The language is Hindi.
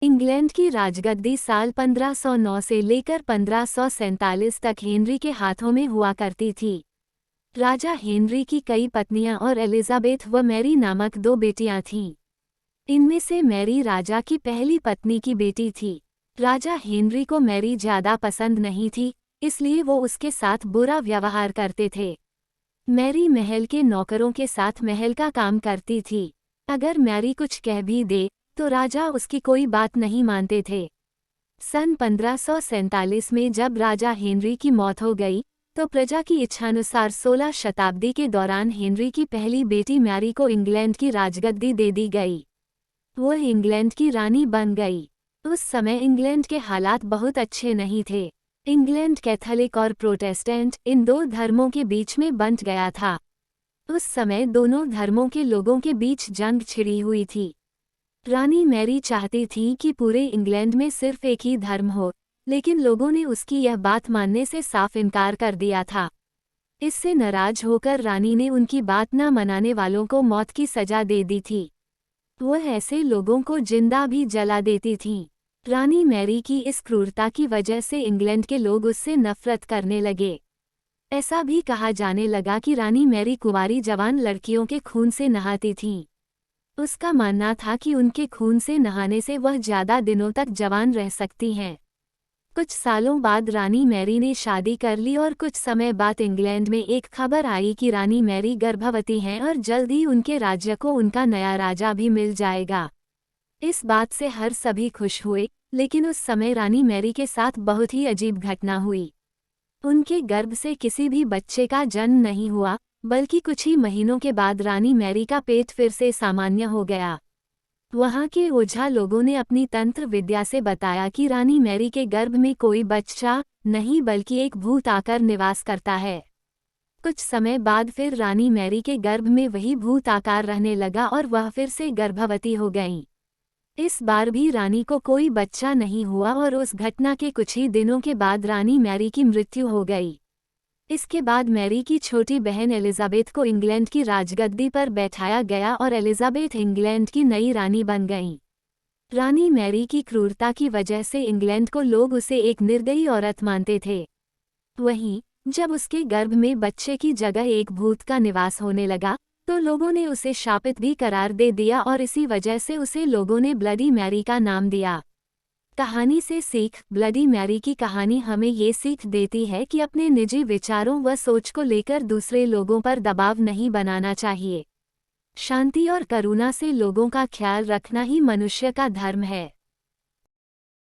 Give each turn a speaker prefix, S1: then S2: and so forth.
S1: इंग्लैंड की राजगद्दी साल 1509 से लेकर 1547 तक हेनरी के हाथों में हुआ करती थी। राजा हेनरी की कई पत्नियां और एलिजाबेथ व मैरी नामक दो बेटियां थीं। इनमें से मैरी राजा की पहली पत्नी की बेटी थी। राजा हेनरी को मैरी ज्यादा पसंद नहीं थी, इसलिए वो उसके साथ बुरा व्यवहार करते थे। मैरी महल के नौकरों के साथ महल का काम करती थी। अगर मैरी कुछ कह भी दे तो राजा उसकी कोई बात नहीं मानते थे। सन 1547 में जब राजा हेनरी की मौत हो गई तो प्रजा की इच्छानुसार 16 शताब्दी के दौरान हेनरी की पहली बेटी मैरी को इंग्लैंड की राजगद्दी दे दी गई। वो इंग्लैंड की रानी बन गई। उस समय इंग्लैंड के हालात बहुत अच्छे नहीं थे। इंग्लैंड कैथोलिक और प्रोटेस्टेंट इन दो धर्मों के बीच में बंट गया था। उस समय दोनों धर्मों के लोगों के बीच जंग छिड़ी हुई थी। रानी मैरी चाहती थी कि पूरे इंग्लैंड में सिर्फ एक ही धर्म हो, लेकिन लोगों ने उसकी यह बात मानने से साफ इनकार कर दिया था। इससे नाराज होकर रानी ने उनकी बात न मनाने वालों को मौत की सजा दे दी थी। वह ऐसे लोगों को जिंदा भी जला देती थी। रानी मैरी की इस क्रूरता की वजह से इंग्लैंड के लोग उससे नफरत करने लगे। ऐसा भी कहा जाने लगा कि रानी मैरी कुंवारी जवान लड़कियों के खून से नहाती थीं। उसका मानना था कि उनके खून से नहाने से वह ज्यादा दिनों तक जवान रह सकती हैं। कुछ सालों बाद रानी मैरी ने शादी कर ली और कुछ समय बाद इंग्लैंड में एक खबर आई कि रानी मैरी गर्भवती हैं और जल्द ही उनके राज्य को उनका नया राजा भी मिल जाएगा। इस बात से हर सभी खुश हुए, लेकिन उस समय रानी मैरी के साथ बहुत ही अजीब घटना हुई। उनके गर्भ से किसी भी बच्चे का जन्म नहीं हुआ, बल्कि कुछ ही महीनों के बाद रानी मैरी का पेट फिर से सामान्य हो गया। वहां के ओझा लोगों ने अपनी तंत्र विद्या से बताया कि रानी मैरी के गर्भ में कोई बच्चा नहीं बल्कि एक भूत आकर निवास करता है। कुछ समय बाद फिर रानी मैरी के गर्भ में वही भूत आकार रहने लगा और वह फिर से गर्भवती हो गईं। इस बार भी रानी को कोई बच्चा नहीं हुआ और उस घटना के कुछ ही दिनों के बाद रानी मैरी की मृत्यु हो गई। इसके बाद मैरी की छोटी बहन एलिजाबेथ को इंग्लैंड की राजगद्दी पर बैठाया गया और एलिजाबेथ इंग्लैंड की नई रानी बन गईं। रानी मैरी की क्रूरता की वजह से इंग्लैंड को लोग उसे एक निर्दयी औरत मानते थे। वहीं जब उसके गर्भ में बच्चे की जगह एक भूत का निवास होने लगा तो लोगों ने उसे शापित भी करार दे दिया और इसी वजह से उसे लोगों ने ब्लडी मैरी का नाम दिया। कहानी से सीख। ब्लडी मैरी की कहानी हमें ये सीख देती है कि अपने निजी विचारों व सोच को लेकर दूसरे लोगों पर दबाव नहीं बनाना चाहिए। शांति और करुणा से लोगों का ख्याल रखना ही मनुष्य का धर्म है।